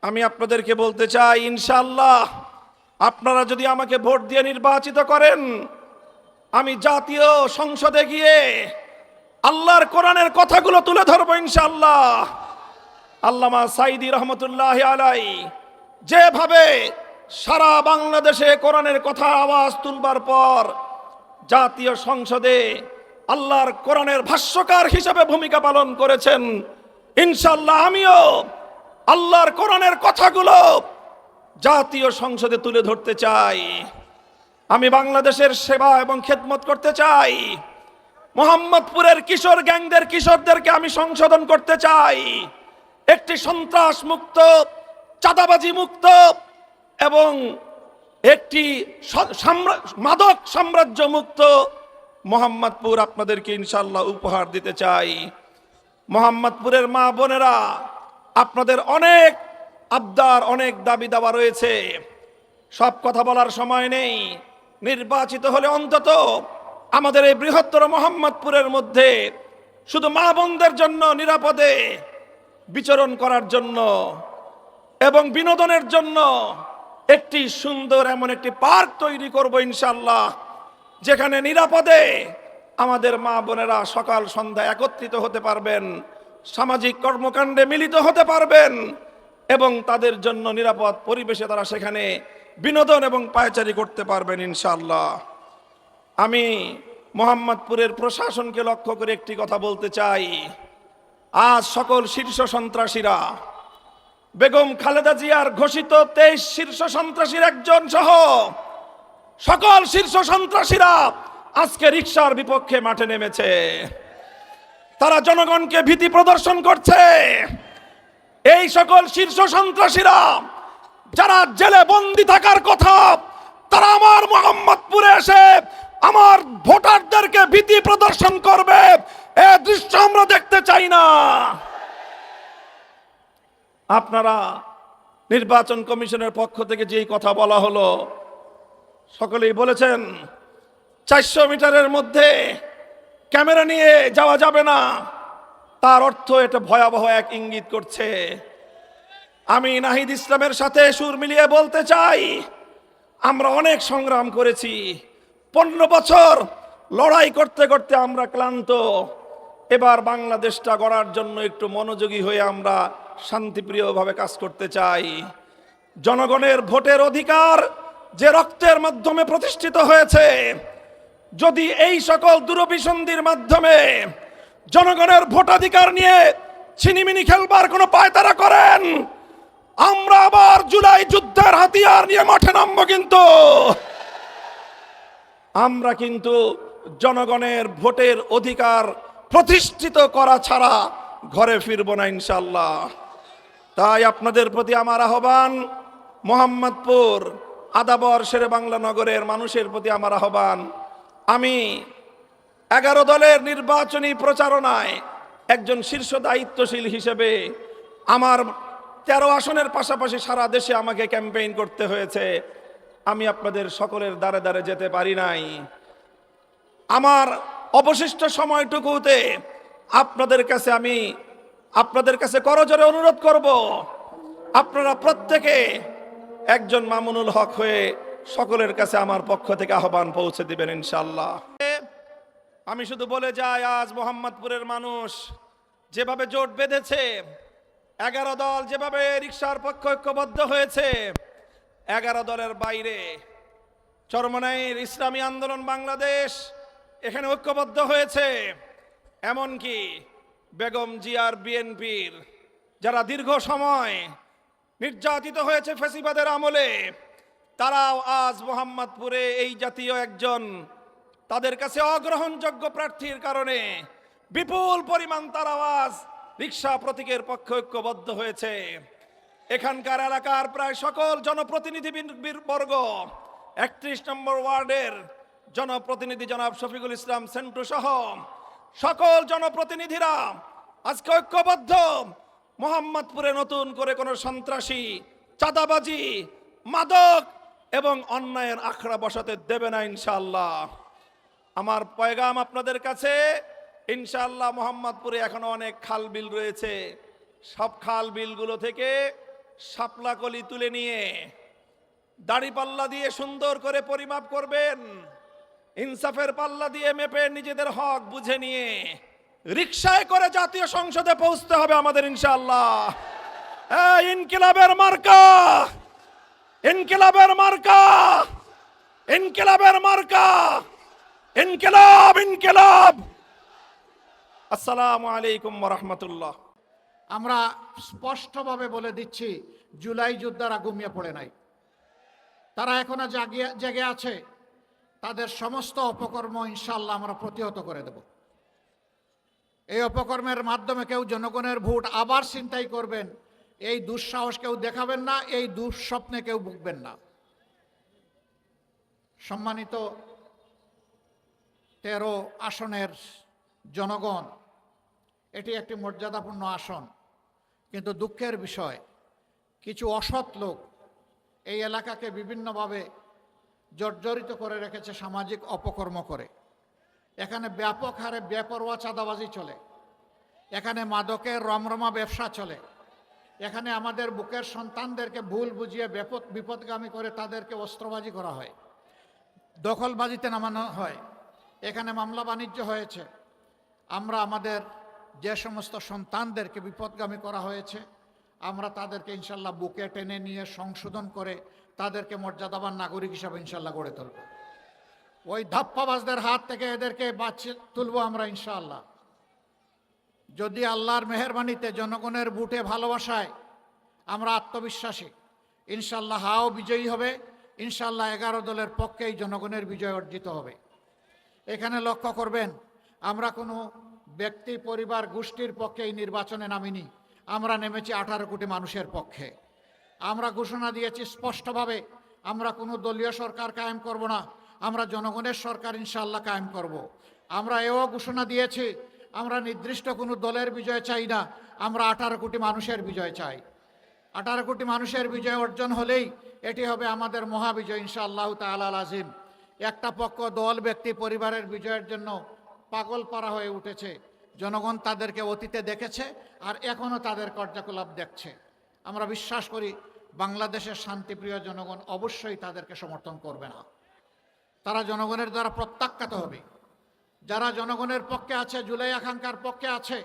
আমি আপনাদেরকে বলতে চাই, ইনশাআল্লাহ আপনারা যদি আমাকে ভোট দিয়ে নির্বাচিত করেন, আমি জাতীয় সংসদে গিয়ে আল্লাহর কোরআনের কথাগুলো তুলে ধরবো ইনশাআল্লাহ। আল্লামা সাঈদী রহমতুল্লাহি আলাইহি যেভাবে সারা বাংলাদেশে কোরআনের কথা আওয়াজ তুলবার পর জাতীয় সংসদে আল্লাহর কোরআনের ভাষ্যকার হিসেবে ভূমিকা পালন করেছেন, ইনশাআল্লাহ আমিও আল্লাহর কোরআনের কথাগুলো জাতীয় সংসদে তুলে ধরতে চাই। আমি বাংলাদেশের সেবা এবং খেদমত করতে চাই। মোহাম্মদপুরের কিশোর গ্যাংদের কিশোরদেরকে আমি সংশোধন করতে চাই। একটি সন্ত্রাস মুক্ত, চাঁদাবাজি মুক্ত এবং একটি মাদক সাম্রাজ্য মুক্ত মোহাম্মদপুর আপনাদেরকে ইনশাআল্লাহ উপহার দিতে চাই। মোহাম্মদপুরের মা বোনেরা, আপনাদের অনেক আবদার, অনেক দাবি দাওয়া রয়েছে, সব কথা বলার সময় নেই। নির্বাচিত হলে অন্তত আমাদের এই বৃহত্তর মোহাম্মদপুরের মধ্যে শুধু মা বোনদের জন্য নিরাপদে বিচরণ করার জন্য এবং বিনোদনের জন্য একটি সুন্দর এমন একটি পার্ক তৈরি করব ইনশাআল্লাহ, যেখানে নিরাপদে আমাদের মা বোনেরা সকাল সন্ধ্যা একত্রিত হতে পারবেন, সামাজিক কর্মকাণ্ডে মিলিত হতে পারবেন এবং তাদের জন্য নিরাপদ পরিবেশে তারা সেখানে বিনোদন এবং পায়চারি করতে পারবেন ইনশাআল্লাহ। আমি মোহাম্মদপুরের প্রশাসনকে লক্ষ্য করে একটি কথা বলতে চাই। আজ সকল শীর্ষ সন্ত্রাসীরা, বেগম খালেদা জিয়ার ঘোষিত 23 শীর্ষ সন্ত্রাসীর একজন সহ সকল শীর্ষ সন্ত্রাসীরা আজকে রিকশার বিপক্ষে মাঠে নেমেছে। তারা জনগণকে ভীতি প্রদর্শন করছে। এই সকল শীর্ষ সন্ত্রাসীরা যারা জেলে বন্দী থাকার কথা, তারা আমার মোহাম্মদপুরে এসে আমার ভোটারদেরকে ভীতি প্রদর্শন করবে, এই দৃশ্য আমরা দেখতে চাই না। আপনারা নির্বাচন কমিশনের পক্ষ থেকে যেই কথা বলা হলো, সকলেই বলেছেন 400 মিটারের মধ্যে ক্যামেরা নিয়ে যাওয়া যাবে না, তার অর্থ এটা ভয়াবহ এক ইঙ্গিত করছে। আমি নাহিদ ইসলামের সাথে সুর মিলিয়ে বলতে চাই, আমরা অনেক সংগ্রাম করেছি, 15 বছর লড়াই করতে করতে আমরা ক্লান্ত। এবার বাংলাদেশটা গড়ার জন্য একটু মনোযোগী হয়ে আমরা শান্তিপ্রিয়ভাবে কাজ করতে চাই। জনগণের ভোটের অধিকার যে রক্তের মাধ্যমে প্রতিষ্ঠিত হয়েছে, যদি এই সকল দুরভিসন্ধির মাধ্যমে জনগণের ভোটাধিকার নিয়ে ছিনিমিনি খেলবার কোনো পায়তারা করেন, আমরা আবার জুলাই যুদ্ধের হাতিয়ার নিয়ে মাঠে নামবো। কিন্তু আমরা কিন্তু জনগণের ভোটের অধিকার প্রতিষ্ঠিত করা ছাড়া ঘরে ফিরবো না ইনশাআল্লাহ। তাই আপনাদের প্রতি আমার আহ্বান, মোহাম্মদপুর আদাবর শেরে বাংলা নগরের মানুষের প্রতি আমার আহ্বান, আমি 11 দলের নির্বাচনী প্রচারণায় একজন শীর্ষ দায়িত্বশীল হিসেবে আমার 13 আসনের পাশাপাশি সারা দেশে আমাকে ক্যাম্পেইন করতে হয়েছে। আমি আপনাদের সকলের দ্বারে দ্বারে যেতে পারি নাই। আমার অবশিষ্ট সময়টুকুতে আপনাদের কাছে করজোরে অনুরোধ করব, আপনারা প্রত্যেকে একজন মামুনুল হক হয়ে সকলের কাছে আমার পক্ষ থেকে আহ্বান পৌঁছে দিবেন ইনশাআল্লাহ। আমি শুধু বলে যাই, আজ মোহাম্মদপুরের মানুষ যেভাবে জোট বেঁধেছে, 11 দল যেভাবে রিকশার পক্ষে ঐক্যবদ্ধ হয়েছে, 11 দলের বাইরে চরমনাইর ইসলামী আন্দোলন বাংলাদেশ এখানে ঐক্যবদ্ধ হয়েছে। এমনকি বেগম জিয়ার বিএনপির যারা দীর্ঘ সময় নির্যাতিত হয়েছে ফ্যাসিবাদের আমলে, তারাও আজ মোহাম্মদপুরে এই জাতীয় একজন তাদের কাছে অগ্রহণযোগ্য প্রার্থীর কারণে বিপুল পরিমাণ তার আওয়াজ রিকশা প্রতীকের পক্ষে ঐক্যবদ্ধ হয়েছে। এখানকার এলাকার প্রায় সকল জনপ্রতিনিধি বর্গ, 31 নম্বর ওয়ার্ডের জনপ্রতিনিধি জনাব শফিকুল ইসলাম সেন্টু সহ সকল জনপ্রতিনিধিরা আজকে ঐক্যবদ্ধ। মোহাম্মদপুরে নতুন করে কোনো সন্ত্রাসী, চাঁদাবাজি, মাদক এবং অন্যায়ের আখড়া বসাতে দেবে না ইনশাআল্লাহ। আমার পয়গাম আপনাদের কাছে, ইনশাআল্লাহ মোহাম্মদপুরে এখনো অনেক খাল বিল রয়েছে, সব খাল বিলগুলো থেকে শাপলা কলি তুলে নিয়ে দাড়ি পাল্লা দিয়ে সুন্দর করে পরিমাপ করবেন, ইনসাফের পাল্লা দিয়ে মেপে নিজেদের হক বুঝে নিয়ে রিকশায় করে জাতীয় সংসদে পৌঁছতে হবে আমাদের ইনশাআল্লাহ। ইনকিলাবের মার্কা, ইনকিলাবের মার্কা, ইনকিলাবের মার্কা, ইনকিলাব, ইনকিলাব। আসসালামু আলাইকুম ওয়া রাহমাতুল্লাহ। আমরা স্পষ্টভাবে বলে দিচ্ছি, জুলাই যোদ্ধারা ঘুমিয়ে পড়ে নাই, তারা এখনো জেগে আছে। তাদের সমস্ত অপকর্ম ইনশাআল্লাহ আমরা প্রতিহত করে দেব। এই অপকর্মের মাধ্যমে কেউ জনগণের ভোট আবার ছিনতাই করবেন, এই দুঃসাহস কেউ দেখাবেন না, এই দুঃস্বপ্নে কেউ ভুগবেন না। সম্মানিত 13 আসনের জনগণ, এটি একটি মর্যাদাপূর্ণ আসন, কিন্তু দুঃখের বিষয় কিছু অসৎ লোক এই এলাকাকে বিভিন্নভাবে জর্জরিত করে রেখেছে, সামাজিক অপকর্ম করে। এখানে ব্যাপক হারে বেপরোয়া চাঁদাবাজি চলে, এখানে মাদকের রমরমা ব্যবসা চলে, এখানে আমাদের বুকের সন্তানদেরকে ভুল বুঝিয়ে বিপদগামী করে তাদেরকে অস্ত্রবাজি করা হয়, দখলবাজিতে নামানো হয়, এখানে মামলা বাণিজ্য হয়েছে। আমরা আমাদের যে সমস্ত সন্তানদেরকে বিপদগামী করা হয়েছে, আমরা তাদেরকে ইনশাল্লাহ বুকে টেনে নিয়ে সংশোধন করে তাদেরকে মর্যাদাবান নাগরিক হিসাবে ইনশাল্লাহ গড়ে তুলব। ওই ধাপ্পাবাজদের হাত থেকে এদেরকে বাঁচিয়ে তুলব আমরা ইনশাআল্লাহ। যদি আল্লাহর মেহেরবানিতে জনগণের বুটে ভালোবাসায় আমরা আত্মবিশ্বাসী, ইনশাল্লাহ হাও বিজয়ী হবে, ইনশাল্লাহ 11 দলের পক্ষেই জনগণের বিজয় অর্জিত হবে। এখানে লক্ষ্য করবেন, আমরা কোনো ব্যক্তি, পরিবার, গোষ্ঠীর পক্ষে এই নির্বাচনে নামিনি, আমরা নেমেছি 18 কোটি মানুষের পক্ষে। আমরা ঘোষণা দিয়েছি স্পষ্টভাবে, আমরা কোনো দলীয় সরকার কায়েম করব না, আমরা জনগণের সরকার ইনশাআল্লাহ কায়েম করব। আমরা এও ঘোষণা দিয়েছি, আমরা নির্দিষ্ট কোনো দলের বিজয় চাই না, আমরা 18 কোটি মানুষের বিজয় চাই। 18 কোটি মানুষের বিজয় অর্জন হলেই এটি হবে আমাদের মহাবিজয় ইনশাআল্লাহ তাআলা আজিম। একটা পক্ষ, দল, ব্যক্তি, পরিবারের বিজয়ের জন্য পাগল পারা হয়ে উঠেছে। জনগণ তাদেরকে অতীতে দেখেছে আর এখনও তাদের কার্যকলাপ দেখছে। আমরা বিশ্বাস করি বাংলাদেশের শান্তিপ্রিয় জনগণ অবশ্যই তাদেরকে সমর্থন করবে না, তারা জনগণের দ্বারা প্রত্যাখ্যাত হবে। যারা জনগণের পক্ষে আছে, জুলাই আকাঙ্ক্ষার পক্ষে আছে,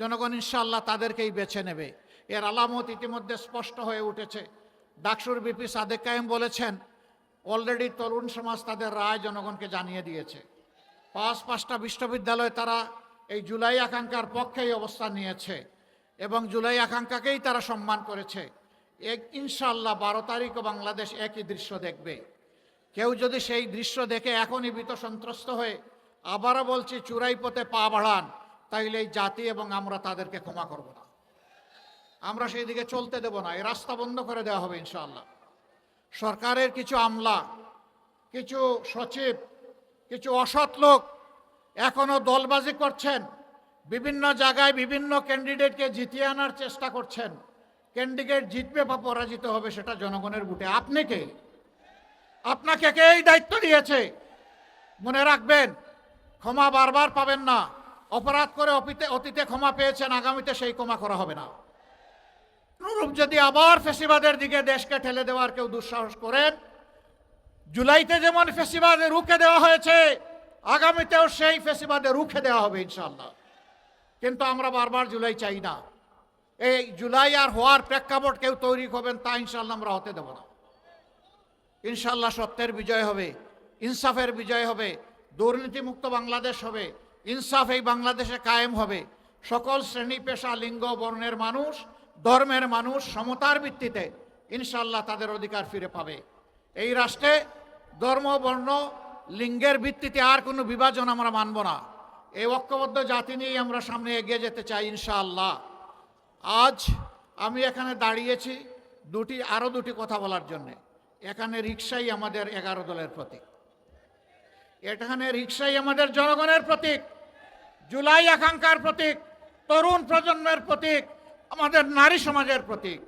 জনগণ ইনশাআল্লাহ তাদেরকেই বেছে নেবে। এর আলামত ইতিমধ্যে স্পষ্ট হয়ে উঠেছে। ডাকসুর বিপি সাদেক কায়েম বলেছেন, অলরেডি তরুণ সমাজ তাদের রায় জনগণকে জানিয়ে দিয়েছে। 5টা বিশ্ববিদ্যালয়ে তারা এই জুলাই আকাঙ্ক্ষার পক্ষেই অবস্থান নিয়েছে এবং জুলাই আকাঙ্ক্ষাকেই তারা সম্মান করেছে। ইনশাআল্লাহ 12 তারিখও বাংলাদেশ একই দৃশ্য দেখবে। কেউ যদি সেই দৃশ্য দেখে এখনই ভীত সন্ত্রস্ত হয়ে আবারও বলছি চূড়াই পথে পা বাড়ান, তাইলে এই জাতি এবং আমরা তাদেরকে ক্ষমা করব না, আমরা সেই দিকে চলতে দেব না। এই রাস্তা বন্ধ করে দেওয়া হবে ইনশাআল্লাহ। সরকারের কিছু আমলা, কিছু সচিব, কিছু অসৎ লোক এখনো দলবাজি করছেন, বিভিন্ন জায়গায় বিভিন্ন ক্যান্ডিডেটকে জিতিয়ে আনার চেষ্টা করছেন। ক্যান্ডিডেট জিতবে বা পরাজিত হবে সেটা জনগণের ভোটে। আপনি কে? আপনাকে কে এই দায়িত্ব দিয়েছে? মনে রাখবেন, ক্ষমা বারবার পাবেন না। অপরাধ করে অতীতে ক্ষমা পেয়েছেন, আগামীতে সেই ক্ষমা করা হবে না। অনুরূপ যদি আবার ফেসিবাদের দিকে দেশকে ঠেলে দেওয়ার কেউ দুঃসাহস করেন, জুলাইতে যেমন ফেসিবাদে রুখে দেওয়া হয়েছে, আগামীতেও সেই ফেসিবাদে রুখে দেওয়া হবে ইনশাআল্লাহ। কিন্তু আমরা বারবার জুলাই চাই না। এই জুলাই আর হওয়ার প্রেক্ষাপট কেউ তৈরি করবেন, তা ইনশাআল্লাহ আমরা হতে দেব না। ইনশাআল্লাহ সত্যের বিজয় হবে, ইনসাফের বিজয় হবে, দুর্নীতিমুক্ত বাংলাদেশ হবে, ইনসাফ এই বাংলাদেশে কায়েম হবে। সকল শ্রেণী, পেশা, লিঙ্গ, বর্ণের মানুষ, ধর্মের মানুষ সমতার ভিত্তিতে ইনশাআল্লাহ তাদের অধিকার ফিরে পাবে। এই রাষ্ট্রে ধর্ম, বর্ণ, লিঙ্গের ভিত্তিতে আর কোনো বিভাজন আমরা মানব না। এই ঐক্যবদ্ধ জাতি নিয়েই আমরা সামনে এগিয়ে যেতে চাই ইনশাআল্লাহ। আজ আমি এখানে দাঁড়িয়েছি আরও দুটি কথা বলার জন্যে। এখানে রিকশাই আমাদের 11 দলের প্রতীক, এখানে রিকশাই আমাদের জনগণের প্রতীক, জুলাই আকাঙ্ক্ষার প্রতীক, তরুণ প্রজন্মের প্রতীক, আমাদের নারী সমাজের প্রতীক,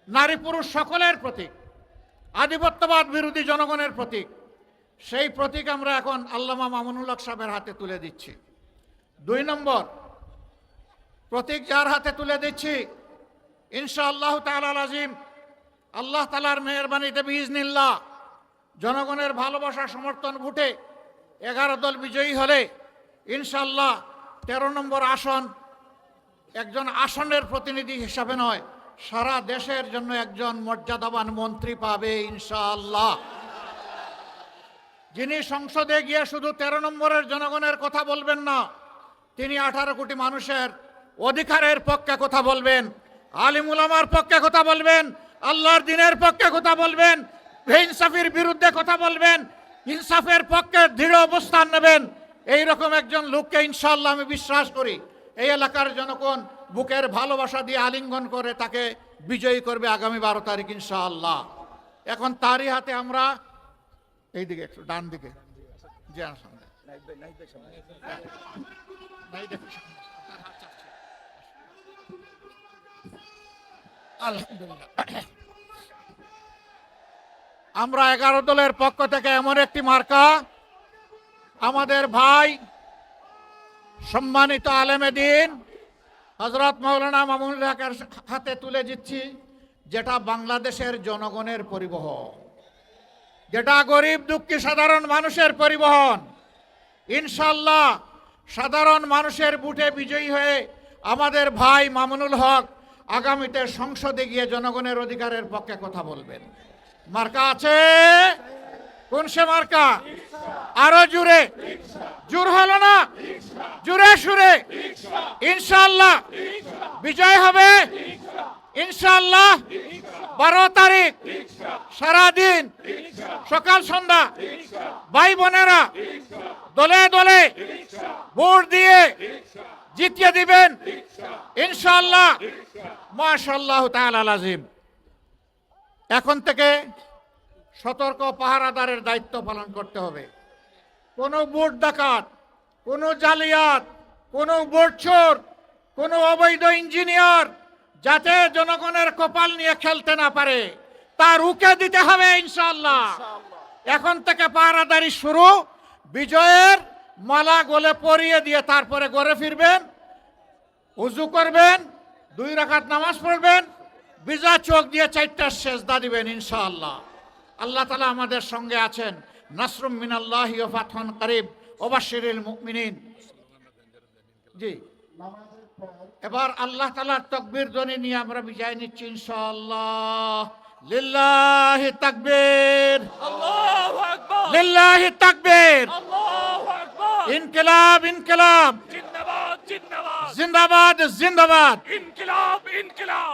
নারী পুরুষ সকলের প্রতীক, আধিপত্যবাদ বিরোধী জনগণের প্রতীক। সেই প্রতীক আমরা এখন আল্লামা মামুনুল হক সাহেবের হাতে তুলে দিচ্ছি। 2 নম্বর প্রতীক যার হাতে তুলে দিচ্ছি, ইনশাআল্লাহ তাআলা আজিম আল্লাহ তাআলার মেহেরবানিতে বিইজনিল্লাহ জনগণের ভালোবাসা সমর্থন ভোটে 11 দল বিজয়ী হলে ইনশাআল্লাহ 13 নম্বর আসন একজন আসনের প্রতিনিধি হিসাবে নয়, সারা দেশের জন্য একজন মর্যাদাবান মন্ত্রী পাবে ইনশাআল্লাহ। যিনি সংসদে গিয়ে শুধু 13 নম্বরের জনগণের কথা বলবেন না, তিনি 18 কোটি মানুষের অধিকারের পক্ষে কথা বলবেন, আলিম উলামার পক্ষে কথা বলবেন, আল্লাহর দ্বীনের পক্ষে কথা বলবেন, বেইনসাফির বিরুদ্ধে কথা বলবেন, ইনসাফের পক্ষে দৃঢ় অবস্থান নেবেন। এইরকম একজন লোককে ইনশাআল্লাহ আমি বিশ্বাস করি এই এলাকার জনগণ বুকের ভালোবাসা দিয়ে আলিঙ্গন করে তাকে বিজয়ী করবে আগামী 12 তারিখ ইনশাআল্লাহ। এখন তারই হাতে আমরা এইদিকে একটু ডান দিকে জি সামনে আলহামদুলিল্লাহ, আমরা 11 দলের পক্ষ থেকে এমন একটি মার্কা আমাদের ভাই সম্মানিত আলেমে দ্বীন হযরত মাওলানা মামুনুল হকের হাতে তুলে দিচ্ছি, যেটা বাংলাদেশের জনগণের পরিবহন, যেটা গরিব দুঃখী সাধারণ মানুষের পরিবহন। ইনশাআল্লাহ সাধারণ মানুষের বুটে বিজয়ী হয়ে আমাদের ভাই মামুনুল হক আগামীতে সংসদে গিয়ে জনগণের অধিকারের পক্ষে কথা বলবেন। মার্কা আছে? কোন সে মার্কা? আরো জুড়ে, জোর হলো না, জুড়ে সুরে ইনশাআল্লাহ বিজয় হবে ইনশাআল্লাহ। 12 তারিখ সারাদিন সকাল সন্ধ্যা ভাই বোনেরা দলে দলে ভোট দিয়ে জিতিয়ে দিবেন ইনশাআল্লাহ। মাশাআল্লাহ তাআলা লাজিম। এখন থেকে সতর্ক পাহারাদারের দায়িত্ব পালন করতে হবে। কোনো ভোট ডাকাত, কোনো জালিয়াত, কোনো ভোট চোর, কোনো অবৈধ ইঞ্জিনিয়ার যাতে জনগণের কপাল নিয়ে খেলতে না পারে তা রুখে দিতে হবে ইনশাআল্লাহ। এখন থেকে পাহারাদারি শুরু। বিজয়ের মালা গলে পরিয়ে দিয়ে তারপরে ঘরে ফিরবেন, উজু করবেন, 2 রাকাত নামাজ পড়বেন, বিজা চোখ দিয়ে 4টা সেজদা দিবেন ইনশাআল্লাহ। আল্লাহ তাআলা আমাদের সঙ্গে আছেন। নাসরুম মিনাল্লাহি ওয়া ফাতহুন করিব ওয়া বাশশিরিল মুমিনিন। জি, এবার আল্লাহ তাআলার তাকবীর ধ্বনি নিয়ে আমরা বিজয় নিচ্ছি ইনশাআল্লাহ। লিল্লাহি তাকবীর, আল্লাহু আকবার, লিল্লাহি তাকবীর, আল্লাহু আকবার, ইনকিলাব ইনকিলাব, জিন্দাবাদ জিন্দাবাদ, জিন্দাবাদ জিন্দাবাদ। ইনকিলাব ইনকিলাব।